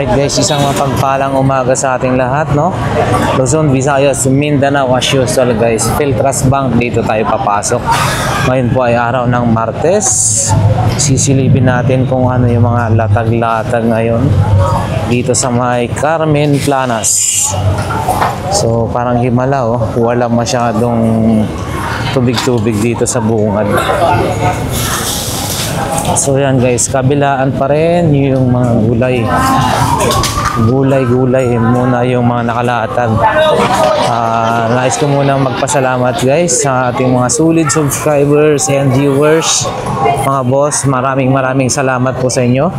Alright guys, isang mapagpalang umaga sa ating lahat, no? Luzon, Visayas, Mindanao, as usual guys. Philtras Bank, dito tayo papasok. Ngayon po ay araw ng Martes. Sisilipin natin kung ano yung mga latag-latag ngayon dito sa may Carmen Planas. So parang himala, oh. Wala masyadong tubig-tubig dito sa bungad. So yan guys, kabilaan pa rin yung mga gulay muna yung mga nakalatag. Nais ko muna magpasalamat guys sa ating mga solid subscribers and viewers. Mga boss, maraming salamat po sa inyo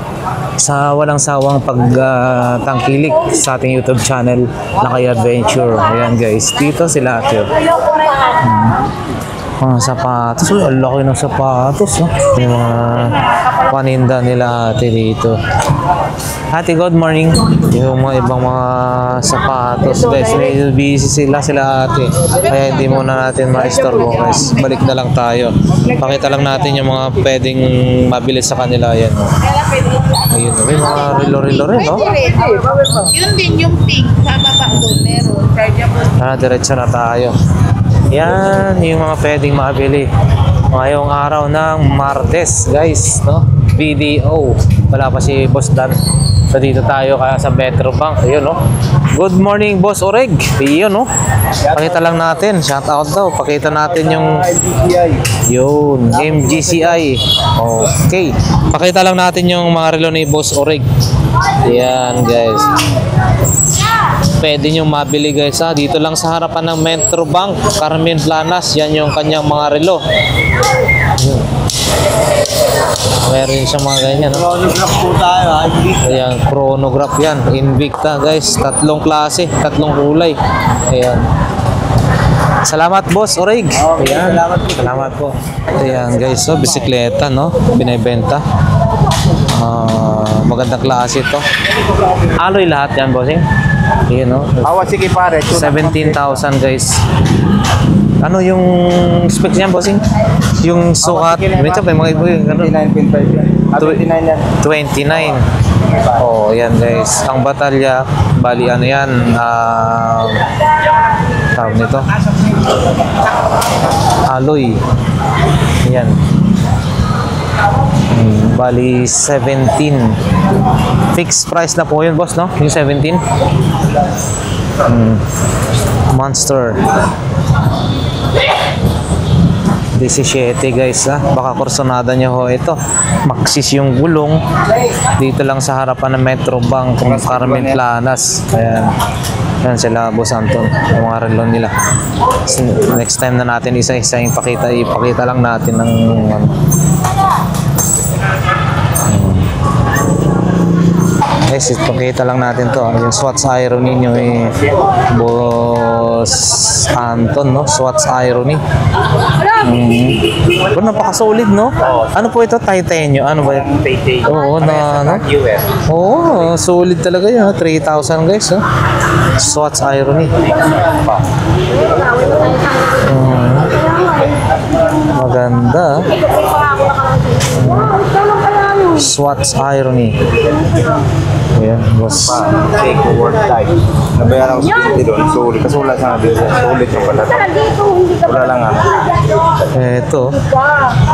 sa walang sawang pagtangkilik sa ating YouTube channel Lakay Adventure. Ayan guys, dito sila ate. Mga sapatos, ang laki ng sapatos, oh. Yung mga paninda nila ate dito. Ate, good morning. Yung mga ibang mga sapatos guys, medyo busy sila ate, kaya hindi muna natin ma-istorbo guys. Balik na lang tayo, pakita lang natin yung mga pwedeng mabili sa kanila. Yan, ayun, may mga rilo rin, no? Yun din yung pink sa baba doon meron. Diretso na tayo. Yan yung mga pwedeng mabili ngayong araw ng Martes guys, no? BDO, wala pa si Boss Dan. So dito tayo kaya sa Metro Bank. Ayun, no? Good morning Boss Oreg. Ayun, no? Pakita lang natin, shout out daw, pakita natin yung yun, MGCI. Okay, pakita lang natin yung mga relo ni Boss Oreg. Yan guys, pwede nyo mabili guys, ha? Dito lang sa harapan ng Metro Bank, Carmen Planas. Yan yung kanyang mga relo. Meron siya mga ganyan, no? Chronograph po tayo, ha? Ayan, chronograph yan. Invicta guys, tatlong klase, tatlong kulay. Ayan. Salamat Boss Oreg. Ayan, salamat po. Ayan guys, so bisikleta, no? Binibenta. Magandang klase ito. Alloy lahat yan, bossing. Yun, no? Awa, sige pare. 17,000 guys. Ano yung specs niyan, bossing? Yung sukat. Medyo may mga iba yung ano? 29.5 yan. 29. Oh, yan guys. Ang batalya, bali ano yan? Tawag nito. Alloy. Yan. Bali 17. Fixed price na po yun, boss, no? Yung 17. Monster 17 guys, ha? Baka kursonada nyo ho ito. Maxis yung gulong. Dito lang sa harapan ng Metro Bank, Carmen Planas. Ayan. Yan sila Boss Anton, yung mga relo nila. Next time na natin isa-isa yung ipakita lang natin ng guys, ipakita lang natin to, yung Swatch Irony nyo Boss Anton, no? Swatch Irony. Napaka-solid, no? Ano po ito? Titanium? Ano ba yun? Oo, oo, solid talaga yun. 3,000 guys, oh. Swatch Irony. Maganda. Swatch Irony. Ayan, boss. Seiko World Type. Nabayaran ko sa hindi doon. Sulit. Kasi wala sa natin. Sulit yung pala. Wala lang, ha? Ito.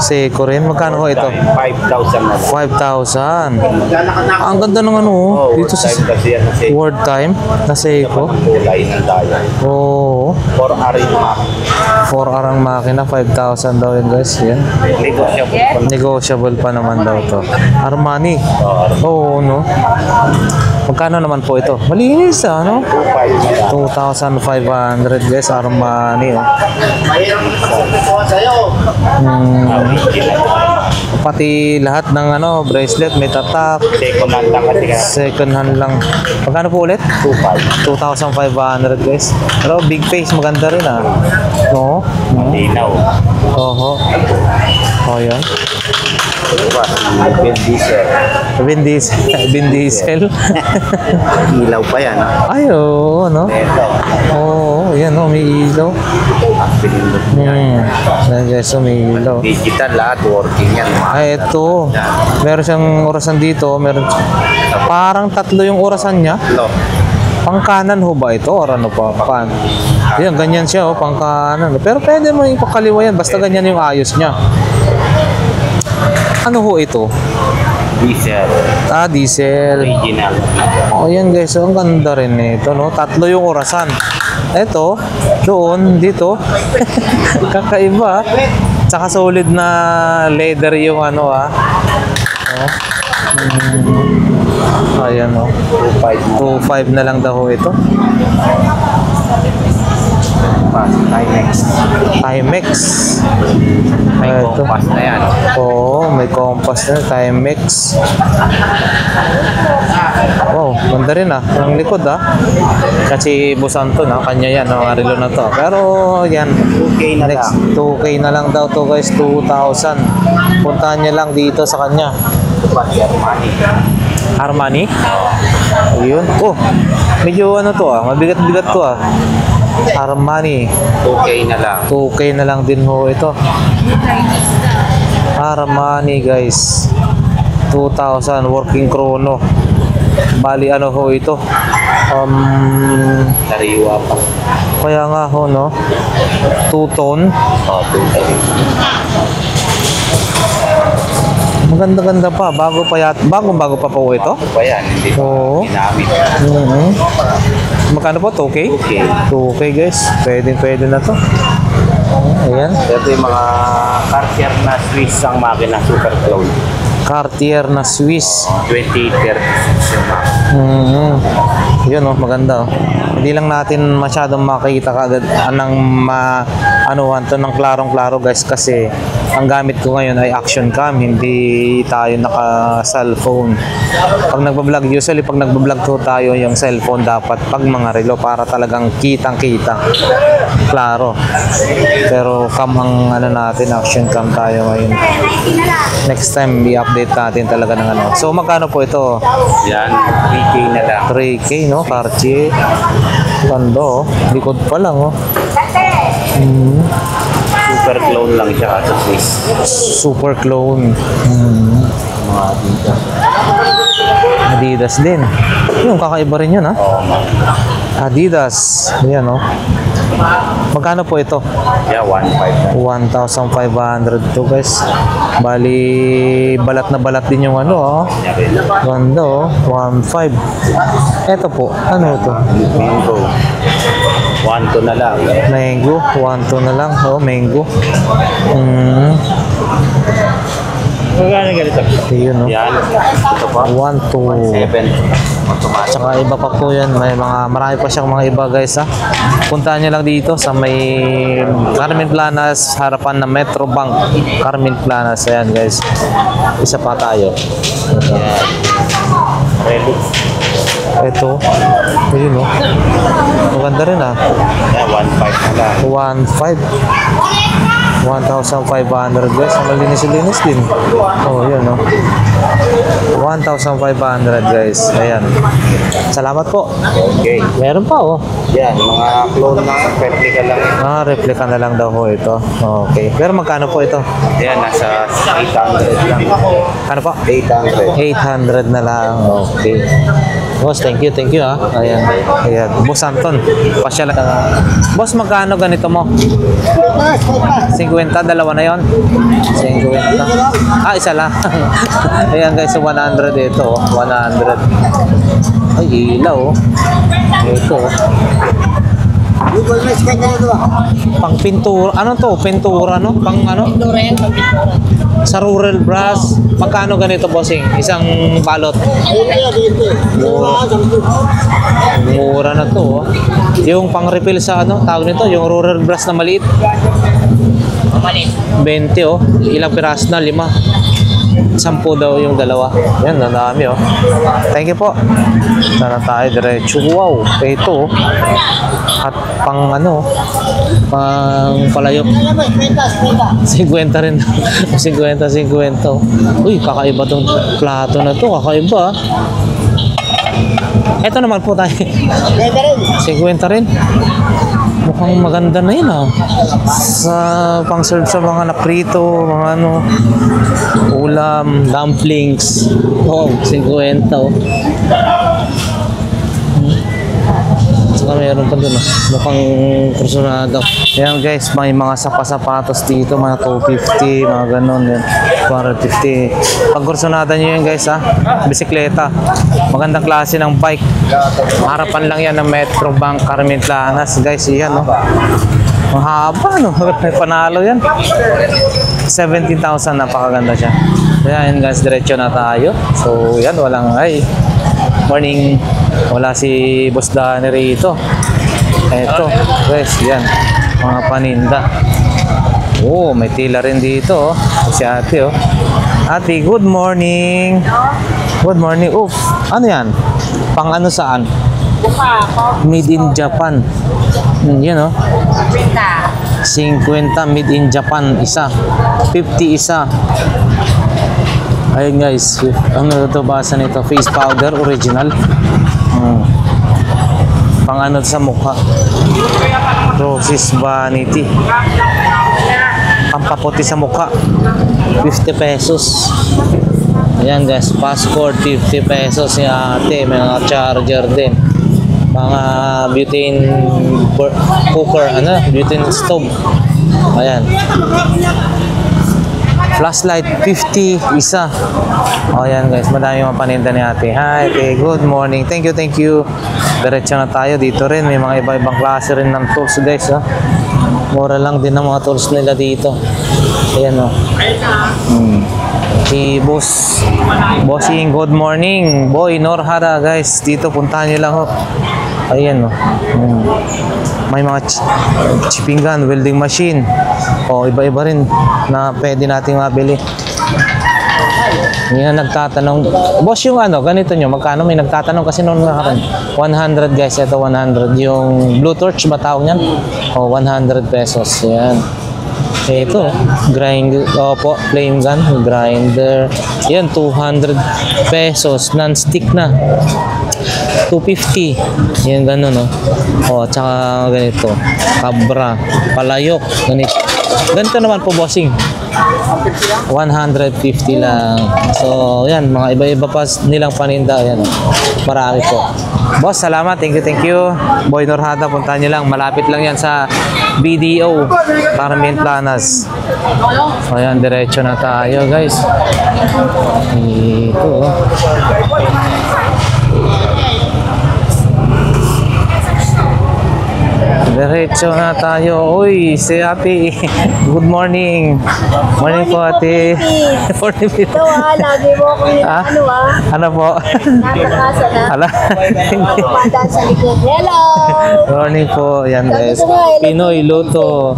Seiko rin. Magkano ko ito? 5,000 na. 5,000. Ang ganda ng ano. Dito sa World Time na Seiko. Kulay ng daya. Oo. 4R yung makina. 4R ang makina. 5,000 daw yun guys. Yan. Negotiable pa naman daw to. Armani. Oo, no? Magkano naman po ito? Malinis, ano? 2,500 guys, Armani, oh. Pati lahat ng ano, bracelet, may tatak. Second hand lang kasi. Second hand lang. Magkano po ulit? 2,500 guys. Pero big face, maganda rin, ah. Oo. Linaw. Oho. Oh, yan. Diba? Vin Diesel. Vin Diesel. Vin Diesel. Ilaw pa yan, ha? Ay, oo, no? Ito. Oo, yan, oh, may ilaw. Pinindot niya. Ayan guys, so may ilaw. Digital lahat, working yan. Ay, ito. Meron siyang orasan dito. Meron parang 3 yung orasan niya. Hello. Pangkanan ho ba ito? Or ano pa? Yan, ganyan siya, oh, pangkanan. Pero pwede mo yung pakaliwa yan. Basta ganyan yung ayos niya. Ano ho ito? Diesel. Ah, diesel. Original. Oh, yan guys. Ang ganda rin nito, no? 3 yung orasan. Ito, doon, dito. Kakaiba. Tsaka solid na leather yung ano, ah. Oh. Ayan, oh. 2.5 na lang daw ito. Timex. Timex. May Ito. compass na yan. Oo, may compass na. Timex. Wow, ganda rin ah. Ang likod ah. Kasi Busanto na, kanya yan, ang relo na to. Pero yan, 2K na next lang. 2K na lang daw to guys, 2,000. Puntahan niya lang dito sa kanya. Pati Armani. Armani? Ayun. Oh, medyo ano to ah, mabigat-bigat to ah. Armani. 2K na lang. 2K na lang din ho ito. Armani guys. 2,000 working chrono. Bali ano ho ito? Sariwa pa. Kaya nga ho no. 2-tone. Oh, 2K. Maganda-ganda pa. Bago pa po ito. Ito pa yan. Hindi pa Oo. ginamit. Magkano po? 2K? 2K. 2K guys. Pwede na to. Ayan. Ito yung mga Cartier na Swiss ang makina. Super clone. Cartier na Swiss. 2830 yung makina. Yun oh, maganda oh. Hindi lang natin masyadong makikita kagad anong anuhan to ng klarong-klaro guys kasi ang gamit ko ngayon ay action cam, hindi tayo naka cellphone. Pag nagbablog, usually pag nagbablog to tayo yung cellphone dapat pag mga relo para talagang kitang-kita. Klaro. Pero cam ang ano natin, action cam tayo ngayon. Next time i-update natin talaga ng ano. So magkano po ito? Yan, 3K na lang. 3K no, Cartier. Ganda oh. Likod pa lang oh. Super clone lang siya sa Swiss. Super clone. Mga dito. Adidas din. Yung kakaiba rin yun ha. Oo, Adidas. Yan oh. Magkano po ito? yeah, 1.5 na. 1,500 to guys. Bali, balat na balat din yung ano oh. Yan rin. Ganda oh. 1,500. Ito po. Ano ito? Mango. 1.2 na lang. Mango. 1,200 na lang. Oh, mango. Magkano ganito? Yun oh. Yan. Ito pa. 1,200. 7. Automatic. Tsaka iba pa po yan. Marami pa siyang mga iba guys ha. Puntahan niyo lang dito sa may Carmen Planas, harapan ng Metro Bank. Carmen Planas. Ayan guys. Isa pa tayo. Yan. Relic. Ito. Ayun oh. Maganda rin ah. Yan, 1.5 na lang. 1,500 guys. Ang malinis-linis din. Oh, yun oh. 1,500 guys. Ayan. Salamat po. Okay. Meron pa oh. Yan, mga clone lang. Replica lang. Replica na lang daw ho ito. Okay. Pero magkano po ito? Yan, nasa 800 lang. Ano po? 800. 800 na lang. Okay. Boss, thank you ah. Ayan. Ayan. Boss Anton. Pasyal. Boss, magkano ganito mo? 50, dalawa na yon. 50. Isa lang. Ayan guys, so 100 ito. 100. Ay, ilaw oh. Ito oh. Pang pintura. Ano to? Pintura no? Pang ano? Pintura yan, pintura. Sa rural brass. Magkano ganito bossing? Isang balot. Mura na to. Oh. Yung pang refill sa ano, tawag nito, yung rural brass na maliit. Maliit. 20 oh. Ilang piraso na? 5. 10 daw yung dalawa. Yan, nadami oh. Thank you po. Sana tayo diretso. Wow, ito oh. At pang ano, pang palayok. 50 rin. 50. Uy, kakaiba tong plato na to. Kakaiba ah. Ito naman po tayo. 50 rin. Mukhang maganda na yun ah. Sa pang-serve sa mga naprito, mga ano, ulam, dumplings. Oh, 50 oh. Saka meron pa dun ah. Mukhang kursunado. Ayan guys, may mga sapatos dito, mga 250, mga ganun yan. 250. Pag kursunada nyo yun guys ha, bisikleta. Magandang klase ng bike. Harapan lang yan ng Metro Bank Carmen Planas guys, yan no. Mahaba no, panalo yan. 17,000, napakaganda siya. Ayan guys, diretso na tayo. So yan, walang ay. Morning, wala si Boss Danny rito. Eto guys, yan, mga paninda. Oh, may tila rin dito oh. Si ate oh. Ate, good morning. Good morning. Oof, ano yan? Pang ano saan? Made in Japan. Yan oh. 50 made in Japan isa. 50 isa. Ayun guys, ano ito basa nito? Face powder original. Pang ano sa mukha. Roses Vanity. Pampaputi sa mukha. 50 pesos. Ayan guys, passport 50 pesos si ate. May mga charger din. Mga butane cooker, ano? Butane stove. Ayan. Flashlight 50 isa. O yan guys, madami mga paninda ni ate. Hi ate, good morning. Thank you. Diretso na tayo dito rin. May mga iba-ibang klase rin ng tools guys. Oh. Mura lang din ang mga tools nila dito. Ayan o. Si Bossing, good morning. Boy Norhara guys. Dito puntahan nyo lang. Oh. Ayan o. May mga chipping gun, welding machine. O iba-iba rin na pwede nating mabili. Yan nagtatanong. Boss, yung ano, ganito nyo, magkano? May nagtatanong kasi noon nakaraan. 100 guys, ito 100. Yung blue torch ba tawag yan? O 100 pesos. Yan. Ito, grinder. Opo, flame gun, grinder. Yan, 200 pesos. Non-stick na. 250. Yan, gano'n, no? O, tsaka ganito. Cabra. Palayok. Ganito. Ganito naman po, bossing. 150 lang. So, yan. Mga iba-iba pa nilang paninda. Yan, marami po. Boss, salamat. Thank you. Boy Norhada, puntahan nyo lang. Malapit lang yan sa BDO. Carmen Planas. So, yan. Diretso na tayo, guys. Ito, oh. Diretso na tayo. Uy, si ate. Good morning. Morning po ate. 40 minutes. Ito lagi mo akong Ano po? nakakasa na. Ala. Kumandaan sa likod. Hello! Morning po. Yan guys. Pinoy Luto.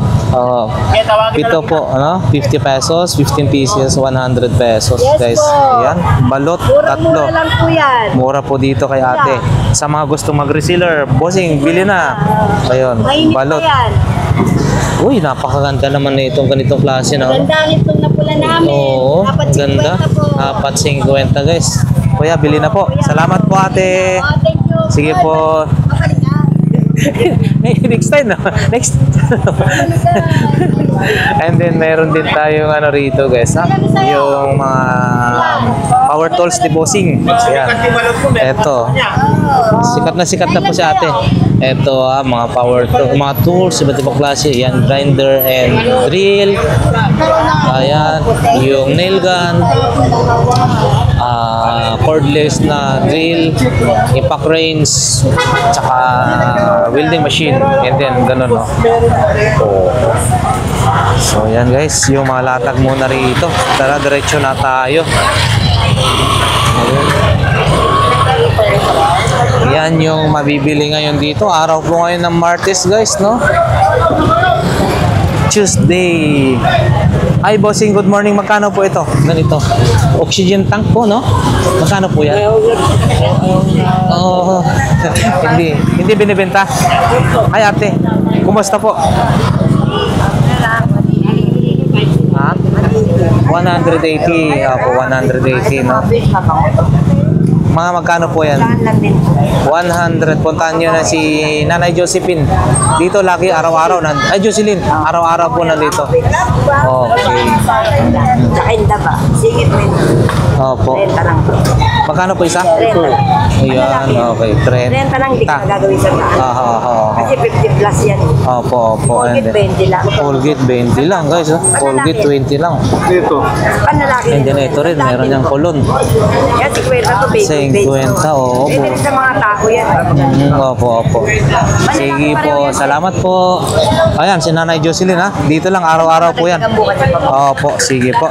Ito po, ano? 50 pesos, 15 pieces, 100 pesos Yes guys. po. Ayan. Balot, tatlo. Mura lang po yan. Mura po dito kay ate. Sa mga gustong mag-reseller, bossing, bili na. Ayun, Mainit balot. pa yan. Uy, napakaganda naman na itong ganitong klase na. Ganda itong napula namin. Oo, Dapat ganda. 50 po. Dapat 50 guys. Kuya, bili na po. Salamat po ate. Oh, thank you. Sige po. Makalinga. Next time na. Next. And then meron din tayong ano rito guys, ha? Yung mga power tools ni bossing. Ayan. Ito. Sikat na po si ate. Ito mga power tools, mga tools, iba't ibang klase. Yan, grinder and drill. Ayan, yung nail gun. Cordless na drill, impact wrench, tsaka welding machine. And then, ganun, no? So, yan guys, yung mga latag muna rito. Tara, diretso na tayo. Yan yung mabibili ngayon dito. Araw po ngayon ng Martes guys, no? Tuesday. Hi, bossing. Good morning. Magkano po ito? Ganito. Oxygen tank po, no? Magkano po yan? Oh, hindi binibenta. Ay, ate. Kumusta po? Ha? 180. Ako, 180, no? Mga magkano po yan? 100. Puntahan nyo na si Nanay Josephine. Dito lagi araw-araw. Ay, Jocelyn. Araw-araw po nandito. Okay. Kainda ba? Sige, Opo. renta lang. Magkano po isa? Ayan, okay. Renta lang, hindi ka gagawin sa taas. Kasi 50 plus yan. Opo, opo. And Colgate 20 lang. Colgate 20 lang, guys. Oh. Colgate 20 lang. Dito. Panlalaki. And then ito rin, meron niyang kulon. Yan, 50 to baby. 50, oo. Pwede rin sa mga tao yan. Opo, opo. Sige po, salamat po. Ayan, si Nanay Jocelyn, ha? Dito lang, araw-araw po yan. Opo, sige po.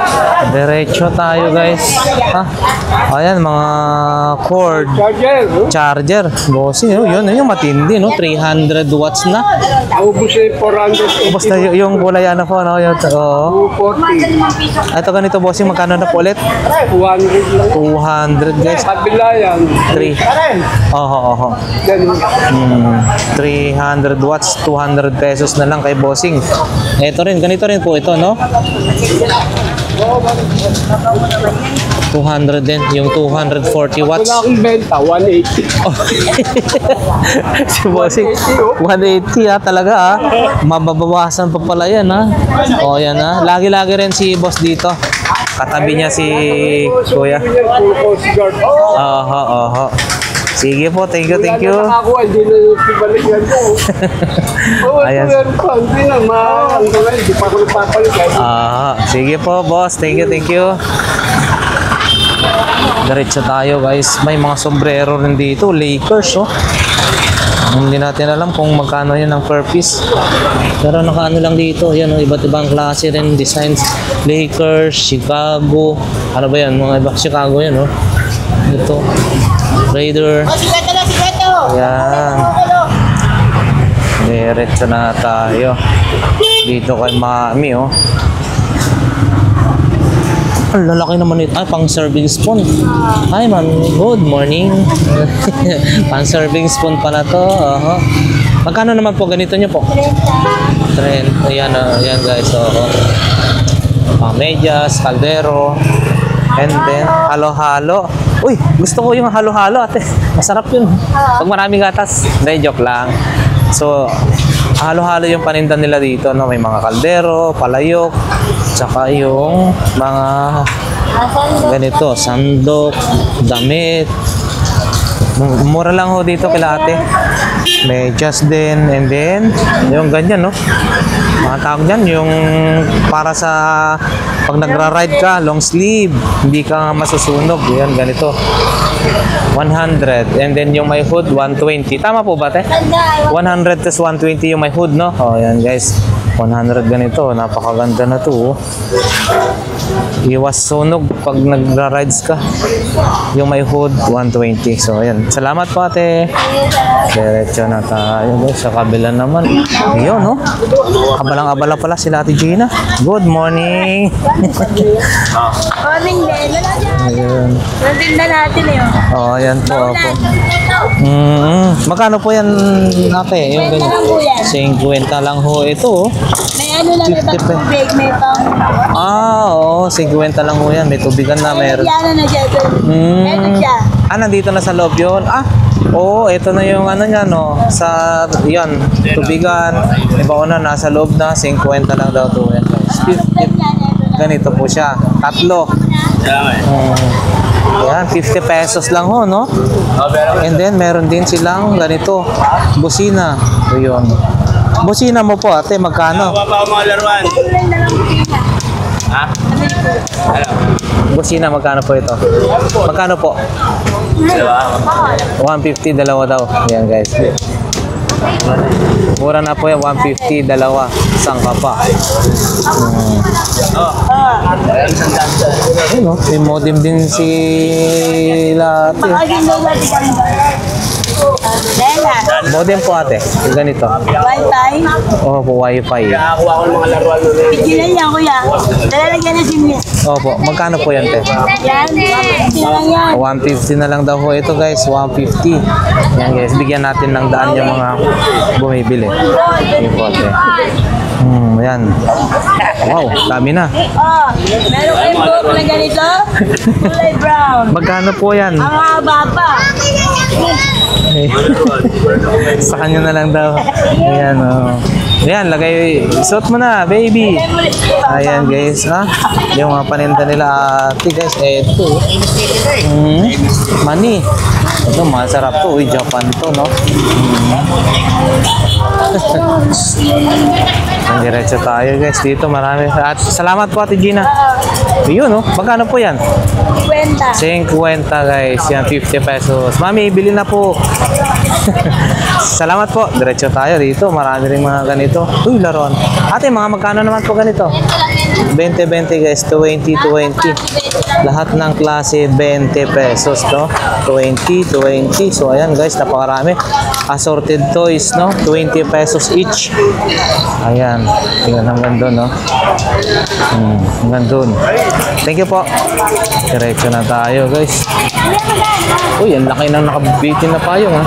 Diretso tayo, guys. Ha? Ayan, mga cord. Charger. Bossing, yun yung matindi, no? 300 watts na. Ubus eh, 400. Basta yung kulay ano po, no? Yung, oh. 240. Ito ganito, bossing, magkano na po ulit? 200 lang. 200, guys. Kabila yan. 3. Oho. Ganun. 300 watts, 200 pesos na lang kay bossing. Ito rin, ganito rin po ito, no? 200 din, yung 240 watts. Wala akong benta, 180. Si bossing, 180 ha, talaga ha. Mababawasan pa pala yan ha. O yan ha, lagi-lagi rin si boss dito. Katabi niya si kuya. Full coast guard. Oho. Sige po, thank you. Nakakuha, hindi na yung pibalikan ko. Ayan. Meron pa, hindi na. Hindi pa ako nagpapalikan. Sige po, boss. Thank you. Diretso tayo, guys. May mga sombrero rin dito. Lakers, oh. Hindi natin alam kung magkano yun ang per piece. Pero nakaano lang dito. Yan, oh, iba't ibang klase rin. Designs. Lakers, Chicago. Ano ba yan? Mga iba. Chicago yan, oh. Ito. Raider. Yan. Diretso na tayo. Dito kay Mami, oh. Ang lalaki naman ito. Pang serving spoon. Hi, ma'am. Good morning. Pang serving spoon pala to. Magkano naman po ganito nyo po? 30. Ayan, ayan guys. Pang medyas, kaldero. And then, halo-halo. Uy, gusto ko yung halo-halo, ate. Masarap yun. Pag maraming gatas. Hindi, joke lang. So, halo-halo yung paninda nila dito. No? May mga kaldero, palayok, tsaka yung mga ganito, sandok, damit. Mura lang ho dito kila ate. May just din, and then yung ganyan, no? Mga tawag dyan, yung para sa pag nagra-ride ka, long sleeve, hindi ka masusunog. Yan, ganito. 100. And then yung may hood, 120. Tama po ba, te? 100 plus 120 yung may hood, no? Oh, yan guys. 100 ganito. Napakaganda na to. Iwas sunog pag nagra-rides ka. Yung may hood, 120. So, ayan. Salamat po, ate. Diretso na tayo, guys. Sa kabila naman. Ayun, no? Abalang-abala pala sila ate Gina. Good morning. Morning din. Ayun. Nandinda natin yun. Oh, ayan po. Magkano po yan, ate? Yung ganyan. 50 lang ho ito. May ano lang, may 50 pa. tubig, may pang... Oo, 50 lang ho yan. May tubigan na meron. Yan na siya. Ito siya. Nandito na sa loob yun. Oo, ito na yung ano niya, no? Sa, yan, tubigan. Iba ko na, nasa loob na. 50 lang daw to. Yan, guys. 50. Ganito po siya. Tatlo. Yan, 50 pesos lang ho, no? And then, meron din silang ganito. Busina. So, yun. Busina mo po, ate, magkano? Busina, magkano po ito? Magkano po? 150, dalawa daw. Yan, guys. Mura na po yan, 150, dalawa. Isang ka pa. Ayun, no? May modem din si Lati. Pagagin daw natin. Lela. Modem po ate. Yung ganito. Wi-Fi. Opo, wifi. Nakakuha ko ng mga laruan nun eh. Pigilan yan, kuya. Lalagyan na si Miss. Opo, magkano po yan te? Yan. Pigilan yan. 150 na lang daw po ito guys, 150. Yan guys, bigyan natin ng daan yung mga bumibili. Yung po ate. Yan. Wow, dami na. Oh, meron kayong buhok na ganito? Kulay brown. Magkano po yan? Ang haba pa. Sa kanya na lang daw. Ayan, oh. Ayan, lagay. Suot mo na, baby. Ayan, guys. Ha? Yung mga paninda nila ate, guys. Eto. Mani. Ito, masarap to. Uy, Japan to, no? Diretso tayo, guys. Dito, marami. At salamat po, Ate Gina. Yun, no? Magkano po yan? Kwenta. 50 guys, yan 50 pesos. Mami, bili na po. Salamat po. Diretso tayo dito. Marami rin mga ganito. Uy, laruan. Ate, mga magkano naman po ganito? 20-20 guys, 20-20. Lahat ng klase 20 pesos, no? 20-20. So, ayan guys, napakarami. Assorted toys, no? 20 pesos each. Ayan. Tingnan hanggang doon, no? Hanggang doon. Thank you po. Diretso na tayo, guys. Uy, ang laki ng nakabitin na payong, ha?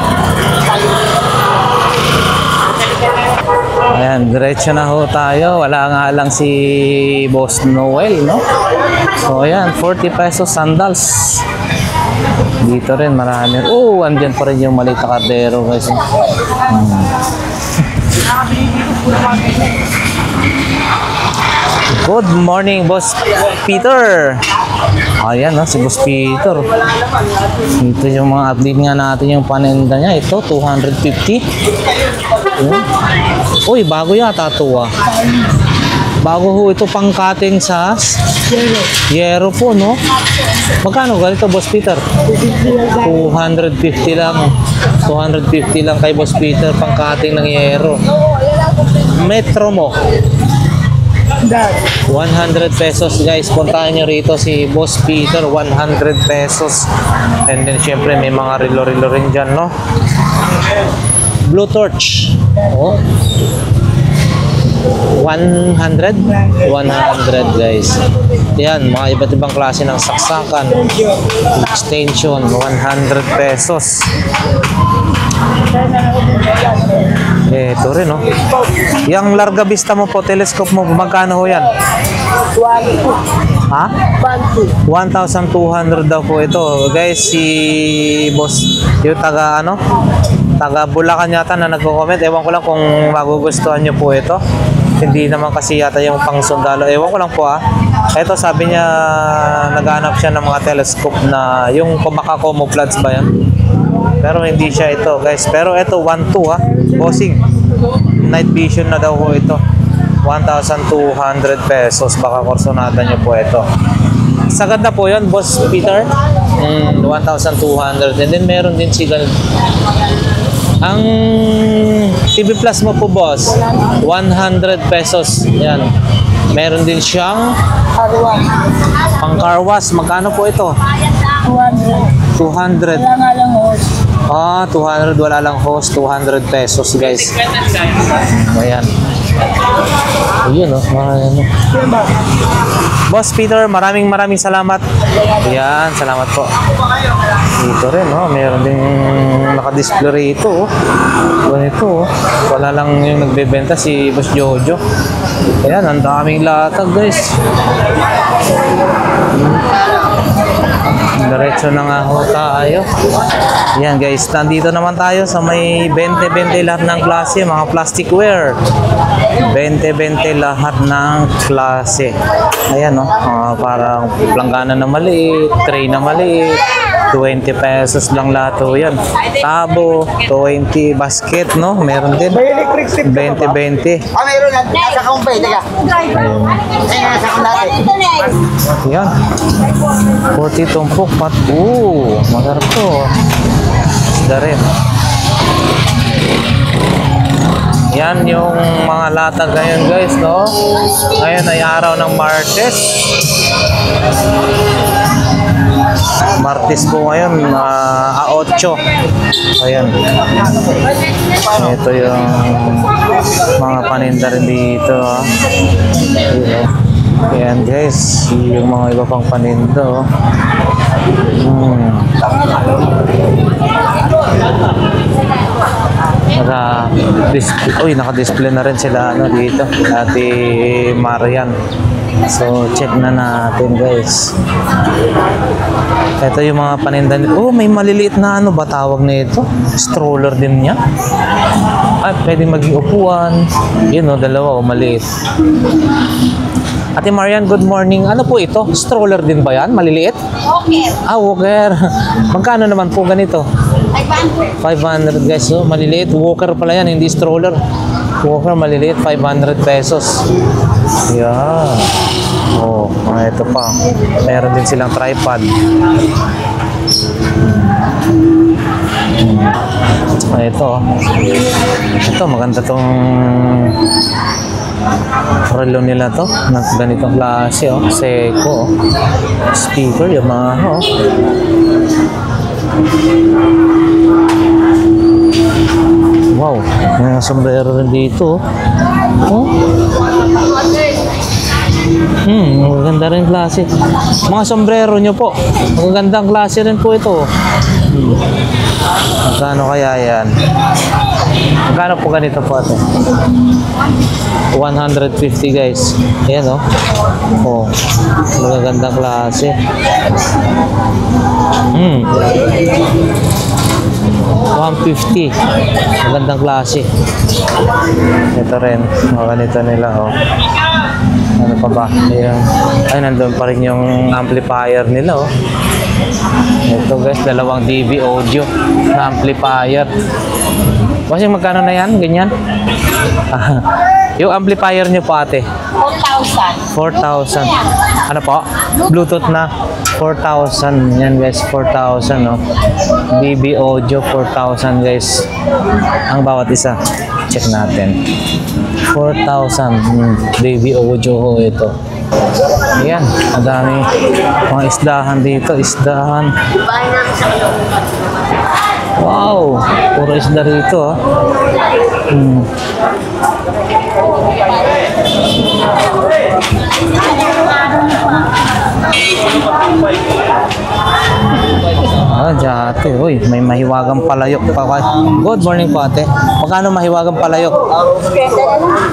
Ayan, diretso na ho tayo. Wala nga lang si Boss Noel, no? So, ayan, 40 pesos sandals. Dito rin, marami. Oh, andyan pa rin yung maliit na kardero, guys. Good morning, Boss Peter. Ayan, no, si Boss Peter. Ito yung mga update nga natin yung paninda niya. Ito, 250. Uy, bago yata ito, ah. Bago ho ito pang cutting sa Yero po, no? Magkano ganito, Boss Peter? 250 lang. 250 lang kay Boss Peter pang cutting ng Yero. Metro mo. 100 pesos guys. Puntahan nyo rito si Boss Peter. 100 pesos. And then syempre may mga rilo-rilo rin dyan, no? Blue torch. Oh. 100 guys. Yan, mga iba't ibang klase ng saksakan. Extension, 100 pesos. Ito rin, no? Yung larga vista mo po, telescope mo, magkano ho yan? Ha? 1,200 daw po ito. Guys, si Boss, yung taga ano? Taga Bulacan yata na nagko-comment. Ewan ko lang kung magugustuhan nyo po ito. Hindi naman kasi yata yung pang sundalo. Ewan ko lang po ah. Ito sabi niya naghanap siya ng mga telescope na yung kumaka-camouflage ba yan? Pero hindi siya ito guys. Pero ito 1.2 ah. Bossing. Night vision na daw po ito. 1,200 pesos. Baka kursonada nyo po ito. Sagad na po yun, Boss Peter. 1,200. And then meron din si ang TV Plus mo po, boss, 100 pesos. Yan. Meron din siyang pang car wash. Magkano po ito? 200. Ah, 200. Wala lang host. 200 pesos, guys. Ayan. Ayun, oh. Ayan, oh. Boss Peter, maraming salamat. Yan, salamat po. Dito rin, oh. Meron din naka-display rito, oh. Ganito, oh. Wala lang yung nagbebenta si Boss Jojo. Ayan, ang daming latag, guys. Diretso na nga ho tayo. Yan guys, nandito naman tayo sa may 20-20 lahat ng klase, mga plasticware. 20-20 lahat ng klase. Ayan, no? Parang planggana na maliit, tray na maliit. 20 pesos lang lahat ho yan. Tabo, 20 basket, no? Meron din. 20-20. Meron na. Nasa kumpay, teka. Ayun, nasa kumpay. Yan. 40 tumpok pat. Masarap to. Isda rin. Yan yung mga latag ngayon guys, no? Ngayon ay araw ng Martes. Martes po ngayon, 8. Ayan. Ito yung mga paninda rin dito. Ayan guys, yung mga iba pang paninda. Naka-display na rin sila dito, Ate Marian. So check na natin guys. Ito yung mga paninda nito. May maliliit na ba tawag nito? Stroller din niya. Pwede maging upuan. Yun dalawa maliit. Ate Marian, good morning. Ano po ito? Stroller din ba yan? Maliliit? Okay. Walker. Magkano naman po ganito? 500 guys. So, maliliit. Walker pala yan, hindi stroller. Walker, maliliit. 500 pesos. Yan. Ito pa. Meron din silang tripod. Ito, maganda tong relo nila to. Ganitong klase, Seiko. Speaker, Yamaha, Wow, may sombrero rin dito. Maganda rin klase. Mga sombrero nyo po. Magandang klase rin po ito. Magkano kaya yan? Magkano po ganito po ate? 150 guys. Ayan magagandang klase. 150. Magandang klase. Ito rin. Ganito nila Ano pa ba? Ayan. Nandun pa rin yung amplifier nila Ito guys, dalawang DB audio na amplifier. Kasi magkano na yan? Ganyan? Yung amplifier nyo po ate? 4,000. 4,000. Ano po? Bluetooth na? 4,000. Yan guys, 4,000 DB audio, 4,000 guys. Ang bawat isa. Check natin. 4,000. DB audio ito. Ayan, madami mga isdahan dito. Isdahan. Wow, puro isda rito Dati. May mahiwagang palayok pa. Good morning po ate. Magkano mahiwagang palayok?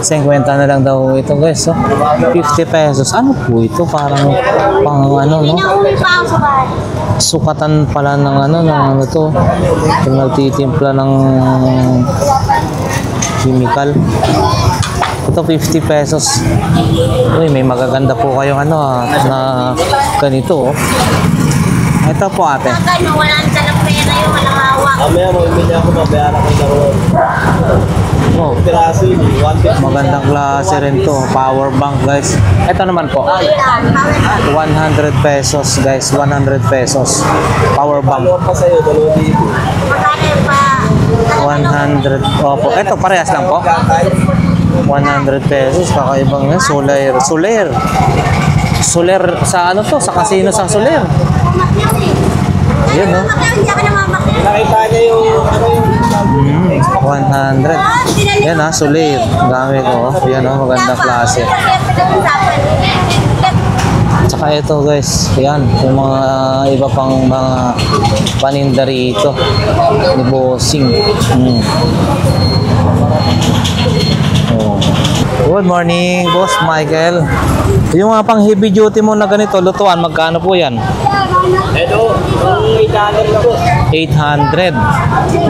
50 na lang daw ito guys. 50 pesos. Ano po ito? Parang pang sukatan pala ng to. Yung nagtitimpla ng chemical. Ito 50 pesos. May magaganda po kayong na ganito Ito po ate. Wala ka ng pera yung walang hawak. Mamaya mo, hindi niya ako mabayaran ko na roon. Piraso yun, 150. Magandang klase rin to. Power bank guys. Ito naman po. 100 pesos guys. 100 pesos. Power bank. Paluwag pa sa'yo, 2 dito. Magkano pa? 100. Opo. Ito parehas lang po. 100 pesos. Kakaibang Soler. Soler sa to? Sa casino sa Soler. Yun Nakita niya yung 100. Yan Soler. Dami ko. Yan magandang klase. Tsaka ito guys. Yan. Yung mga iba pang mga paninda rito. Ni Bossing. Good morning, Boss Michael. Yung mga pang heavy duty mo na ganito, lutuan, magkano po yan? Ito, 800 na po. 800.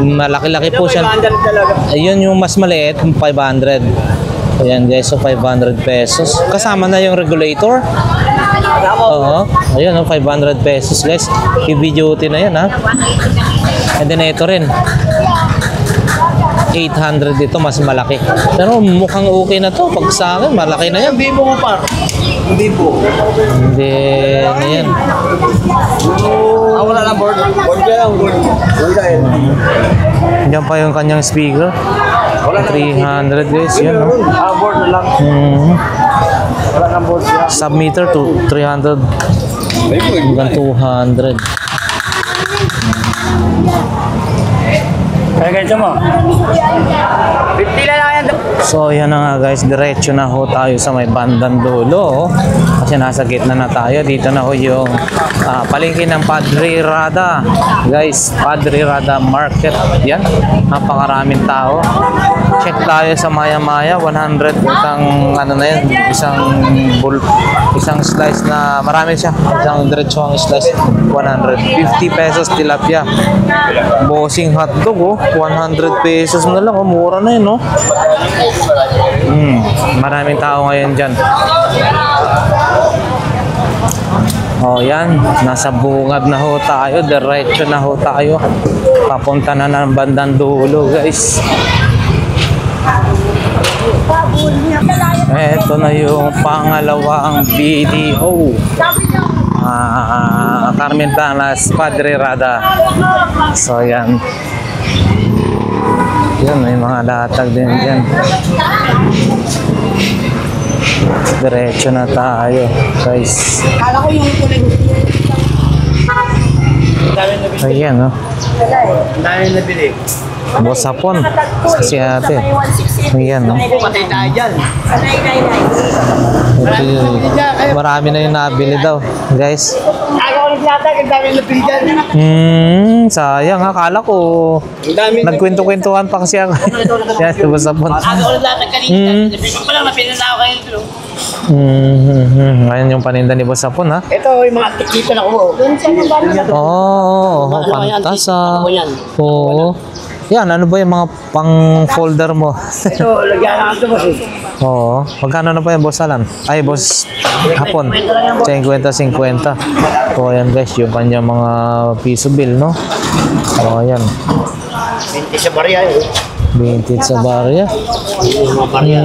Malaki-laki po siya. 500 talaga. Ayun yung mas maliit, 500. Ayan guys, so 500 pesos. Kasama na yung regulator. Oo. Ayun, 500 pesos guys. Heavy duty na yan And then ito rin. 800 dito, mas malaki. Pero mukhang okay na to. Pag sa akin, malaki na yan. Hindi mo pa. Hindi po. Hindi na yan. Wala lang board. Board ka lang, board. Board ka Diyan pa yung kanyang speaker. 300 guys, yun board na lang. Wala lang board siya. Submeter to 300 hanggang 200. Kaya ganito mo. 50 na lang yan. So yan na nga guys, diretso na ho tayo sa may bandang dulo. Kasi nasa gitna na tayo. Dito na ho yung palengke ng Padre Rada. Guys, Padre Rada Market. Yan, napakaraming tao. Check tayo sa maya-maya. 100 isang ano na yan, isang slice na marami siya. Isang diretso ang slice. 150 pesos tilapia. Bossing hotdog oh. 100 pesos na lang oh. Mura na yun oh. Maraming tao ngayon dyan. Oh, yan. Nasa bungad na ho tayo. Diretso na ho tayo. Papunta na ng bandang dulo, guys. Ito na yung pangalawang video. Carmen Tanas, Padre Rada. So, yan. Yan, may mga latag din dyan. Diretso na tayo, guys. Kala ko yung kulay. Ayan, no? Dahil nabili. Boss hapon. Si ate. Ayan, no? Patay tayo dyan. Ito yung, marami na yung nabili daw, guys. Ako ulit yata, ang dami nabili dyan. Sayang ha. Kala ko nagkwento-kwentuhan pa kasi ako. Yan, boss hapon. Ako ulit yata kanina. Pa lang, napili na ako kayo dito. Ayan yung paninda ni boss hapon ha. Ito yung mga tikito na ko. Oo, pantasa. Oo. Yan, ano ba yung mga pang-folder mo? Ito, lagyan na ito boss. Oo. Magkano na pa yung boss Alan? Ay, boss hapon. 50-50. So, ayan guys, yung kanyang mga piso bill, no? O, ayan. 20 sa barya yun. Vintage sa barya. Mga barya.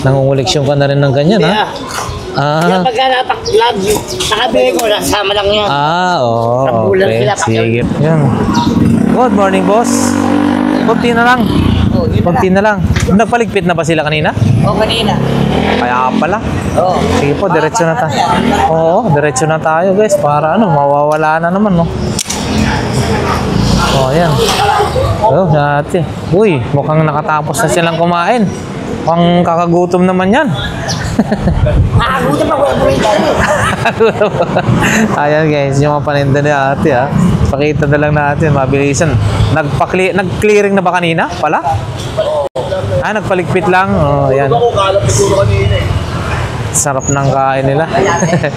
Nangunguleksyon ka na rin ng ganyan, ha? Kaya pagka nakabili ko, nasama lang yan. Oo. Nabulan Okay. sila. Sige. Yan. Good morning, boss. Kunti na lang. Kunti na lang. Nagpaligpit na ba sila kanina? O, kanina. Kaya pala. Oo. Sige po, diretso na tayo. Oo, diretso na tayo guys. Para ano, mawawala na naman, no? Oh, yan. Oh, dati. Uy, mukhang nakatapos na silang kumain. Mukhang kakagutom naman yan. Nakagutom ako yung buhay tayo. Ayan guys, yung mga paninda ni ate ha. Pakita na lang natin, mabilisan. Nag-clearing na ba kanina pala? Nagpaligpit lang. Oh, ayan. Sarap ng kain nila.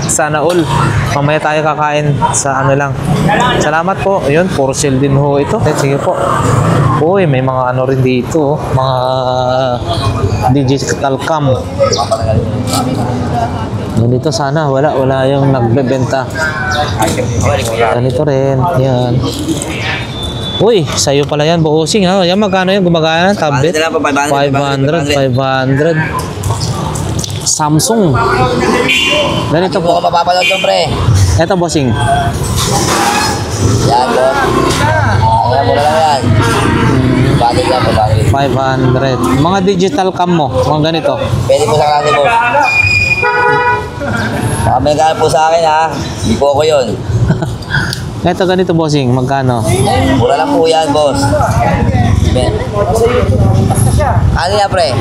Sana all. Mamaya tayo kakain sa ano lang. Salamat po. Ayun, for sale din ho ito. Sige po. Uy, may mga ano rin dito. Mga digital cam. Ganito sana. Wala yung nagbebenta. Ganito rin. Yan. Uy, sa'yo pala yan, buusing ha. Yan, magkano yan? Gumagana? Tablet? 500. Samsung. Ganito po. Ako mapapanood yung pre. Ito, bossing. Yan, boss. Mura lang yan. Bagay yan po, bagay. 500. Mga digital cam mo, mga ganito. Pwede po sa klase, boss. Baka may gana po sa akin, ha? Hindi po ako yun. Ito, ganito, bossing. Magkano? Mura lang po yan, boss. Ano yan, pre?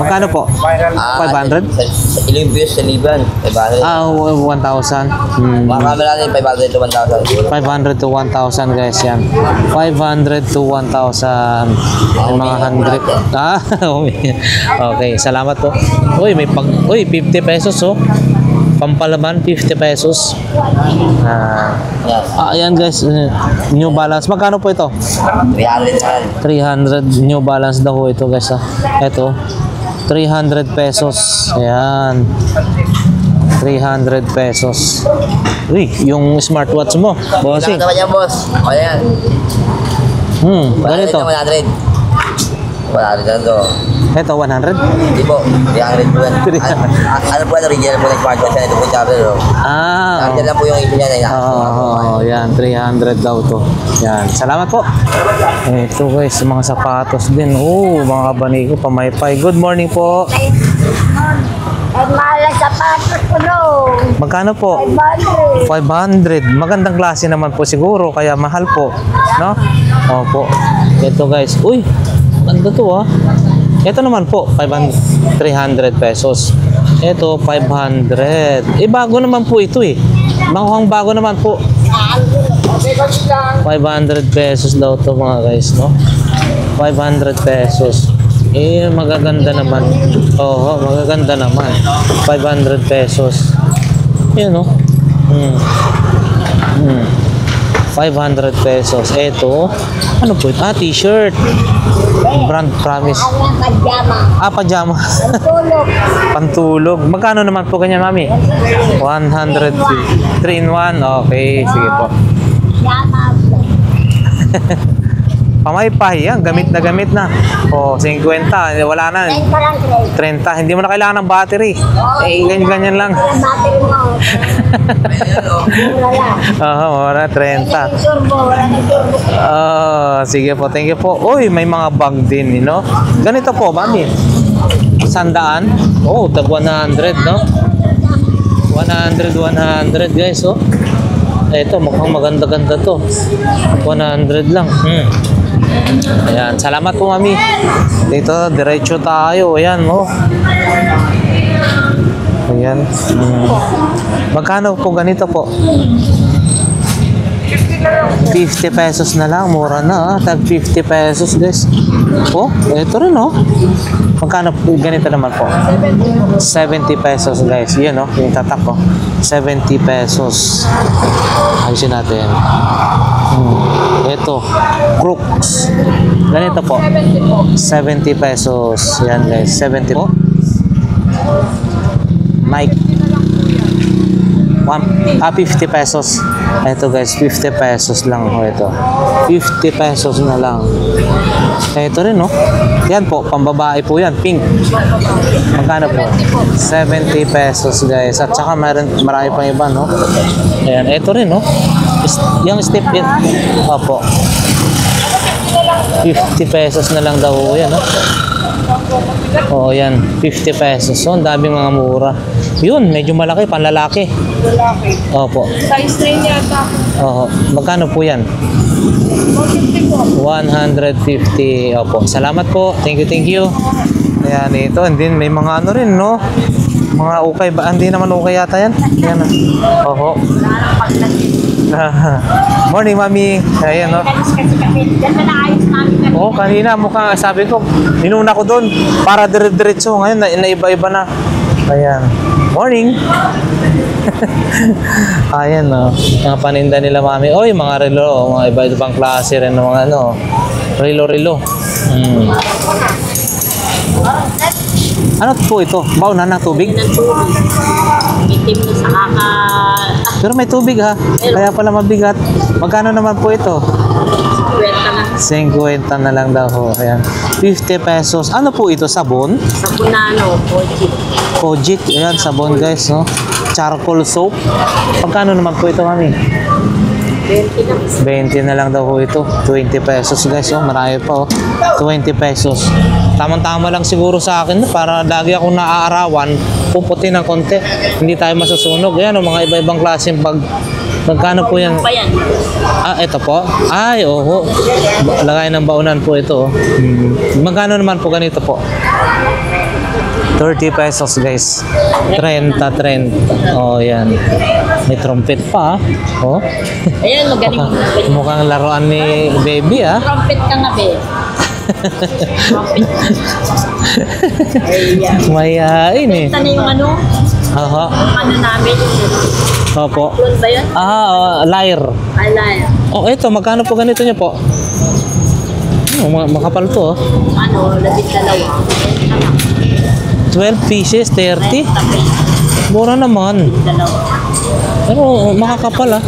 Magkano po? 500? Sa ilang views, sa liban. 500. 1,000. Mga camera natin, 500 to 1,000. 500 to 1,000 guys yan. 500 to 1,000. May mga 100. Okay, salamat po. Uy, 50 pesos oh. Pampalaman, 50 pesos. Ayan guys, New Balance. Magkano po ito? 300 yan. 300 New Balance daw ito guys. Ito, 300 pesos. Ayan. 300 pesos. Uy, yung smartwatch mo. Bossing. Ano naman yan, boss? O yan. Ganito. 100. 100 lang to. Ito, 100? Hindi po. 300 po yan. Ano po yan? Original po ng smartwatch yan. Ito po yung charger. Charger lang po yung ito niya. Yan, 300 daw to. Yan, salamat po. Ito guys, mga sapatos din. Mga abaniko, pamaypay. Good morning po. mahal ang sapatos ko doon. Magkano po? 500. 500. Magandang klase naman po siguro, kaya mahal po. No? Opo. Ito guys. Uy, ganda to ah. Ito naman po, 300 pesos. Ito, 500. Eh, bago naman po ito eh. Mukhang bago naman po. 500 pesos daw to mga guys, no? 500 pesos. Eh, magaganda naman. Oo, magaganda naman. 500 pesos. Yun, no? 500 pesos. Ito, ano po ito? Ah, t-shirt. Brand Promise. Ang pajama. Ah, pajama. Tulog. Pantulog. Magkano naman po ganyan, mami? 100. 3 in 1. Okay, sige po. Pajama. Pamaypay yan. Gamit na. O, 50. Wala na. 30. Hindi mo na kailangan ng battery. Eh, ganyan lang. Ang battery mo. Mura lang. Oo, wala. 30. Turbo. Wala na turbo. Sige po. Thank you po. Uy, may mga bag din, you know? Ganito po, mami. 100. Oh, tag 100, no? 100 guys, oh. Ito, mukhang maganda-ganda to. 100 lang. Ayan, salamat po mami. Dito, diretso tayo. Ayan, oh. Ayan. Magkano po ganito po? 50 pesos na lang. Mura na, ah. Tag 50 pesos, guys. Oh, ito rin, oh. Magkano po ganito naman po? 70 pesos, guys. Yun, oh. Yung tatak, oh. 70 pesos. Ayusin natin. Ito, Crooks. Ganito po. 70 pesos. Yan guys, 70 po. Nike. 50 pesos. Ito guys, 50 pesos lang ho ito. 50 pesos na lang. Ito rin, no? Yan po, pambabae po yan, pink. Magkano po? 70 pesos guys. At saka marami pang iba, no? Ayan, ito rin, no? Yung step it. Opo. 50 pesos na lang daw yan, no? Oo, yan. 50 pesos. So, ang daming mga mura. Yun, medyo malaki, panlalaki. Lalaki. Opo. Size 9 yata. Oo. Magkano po yan? 150 po. 150. Opo. Salamat po. Thank you. Ayan, ito. And then, may mga ano rin, no? Mga ukay ba? Hindi naman ukay yata yan. Yan. Oho. Morning, mami. Ayan, no? Kasi kami, dyan na naayos namin kami. Oo, kanina mukhang sabi ko, ninuna ko doon para dire-diretso. Ngayon, naiba-iba na. Ayan. Morning! Ayan, no. Mga paninda nila, mami. Oy, mga relo. Oh, mga iba-ibang klase rin ng mga ano. Relo-relo. Ano po ito? Baunan ng tubig? Itim na sa kaka... Pero may tubig ha. Kaya pala mabigat. Magkano naman po ito? 50 na lang daw ho. Ayan. 50 pesos. Ano po ito? Sabon? Sabunano, Kojit. Kojit. Ayan, sabon guys. No? Charcoal soap. Magkano naman po ito, mami? 20 na lang daw ho ito. 20 pesos guys. Oh, marami pa. Oh. 20 pesos. Tamang-tama lang siguro sa akin para lagi akong naaarawan. Puputi ng konti. Hindi tayo masusunog. Ayan, oh, mga iba-ibang klaseng bag. Magkano po yan? Ah, ito po. Ay, oho. Lagay ng baunan po ito. Oh. Magkano naman po ganito po? 30 pesos guys. 30. Oh, yan. May trumpet pa. Oh. Ayan, magaling. Mukhang laruan ni baby ah. Trumpet ka nga, be. Trumpet. Ayan. Mayain eh. Ito na yung ano? Aha. Ano namin? Opo. Clone ba yun? Lyre. Alay. Oh, ito. Magkano po ganito niyo po? Oh, makapal to. Oh. Ano, 12. 12 pieces, 30. Mura naman. Pero makakapal ah.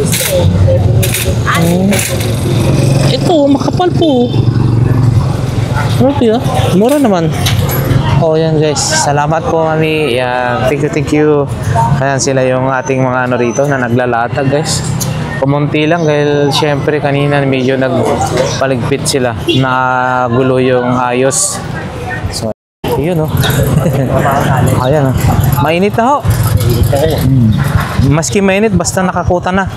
Ito, makapal po. Okay ah. Mura naman. Oh, yan guys. Salamat po, mami. Yan. Thank you. Ayan sila yung ating mga ano rito na naglalatag guys. Kumunti lang dahil syempre kanina medyo nagpaligpit sila na gulo yung ayos. Yun, oh. Ayan, oh. Mainit na ho. Maski mainit, basta nakakuta na.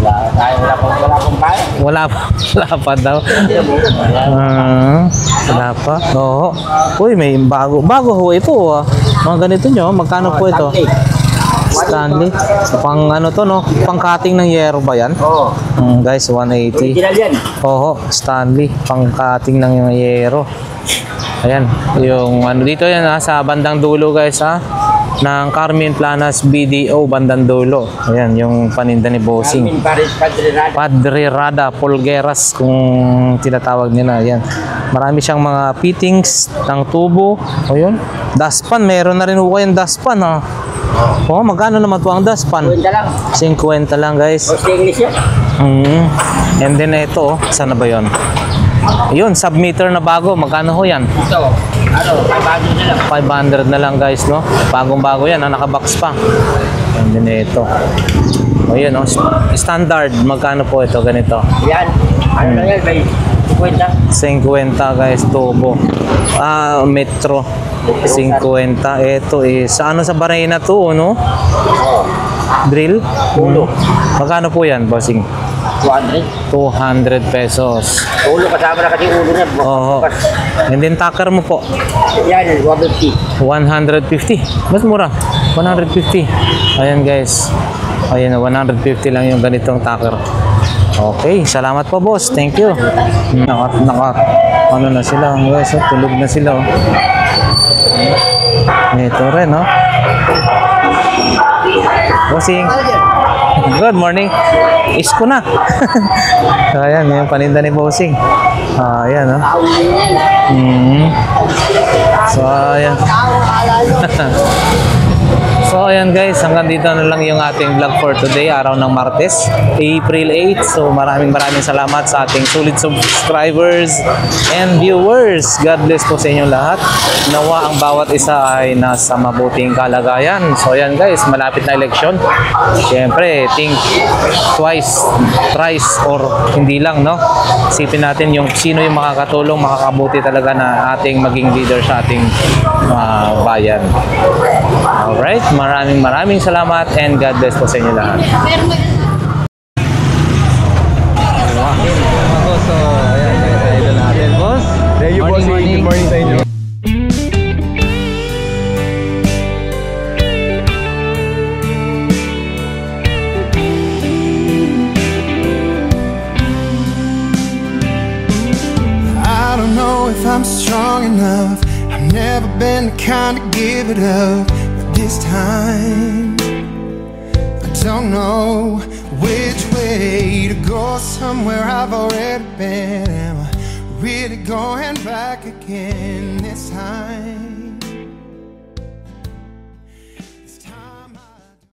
Wala pong bayan. Wala pa daw. Wala pa. Oo. Uy, may bago ho ito. Mga ganito nyo, magkano po ito? Stanley. Pang ano to, no? Pang cutting ng yero ba yan? Oo. Guys, 180. Original yan. Oo, Stanley. Pang cutting ng yero. Ayan, yung ano dito yan ha, sa bandang dulo guys ha, ng Carmen Planas BDO bandang dulo. Ayan, yung paninda ni Bossing. Padre Rada Polgueras kung tinatawag nila. Ayan. Marami siyang mga fittings ng tubo. O yun, dustpan. Meron na rin ho kayong dustpan ha. Oh, magkano naman po ang dustpan? 50 lang. 50 lang guys. O stainless yan. And then ito, sana ba yun? Yun, submeter na bago. Magkano ho yan? Ito, ano, 500 na lang. 500 na lang guys, no? Bagong-bago yan, nakabox pa. And then ito. O yun, no? Standard. Magkano po ito? Ganito. Yan. Ano lang yan, may 50. 50 guys, tubo. Metro. 50. Ito is, ano sa Barena to, no? Drill? Ulo. Magkano po yan, bossing? 200. 200 pesos. Ulo, kasama na kasi ulo niya. Oo. And then tacker mo po? Yan, 150. 150. Mas mura. 150. Ayan guys. Ayan, 150 lang yung ganitong tacker. Okay, salamat po boss. Thank you. Ano na sila guys, tulog na sila. Ito rin, no? Bossing. Good morning. Isko na. Ayan, yung paninda ni Bossing. Ayan, no? So, ayan. So ayan guys, hanggang dito na lang yung ating vlog for today, araw ng Martes, April 8. So maraming salamat sa ating solid subscribers and viewers. God bless po sa inyong lahat. Nawa ang bawat isa ay nasa mabuting kalagayan. So ayan guys, malapit na eleksyon. Siyempre, think twice, thrice, or hindi lang, no? Isipin natin yung sino yung makakatulong, makakabuti talaga na ating maging leader sa ating bayan. Alright, maraming salamat and God bless po sa inyo lahat. So, ayan, idol natin, boss. Thank you, boss. Good morning sa inyo. I don't know if I'm strong enough. I've never been the kind to give it up. This time I don't know which way to go. Somewhere I've already been. Am I really going back again this time?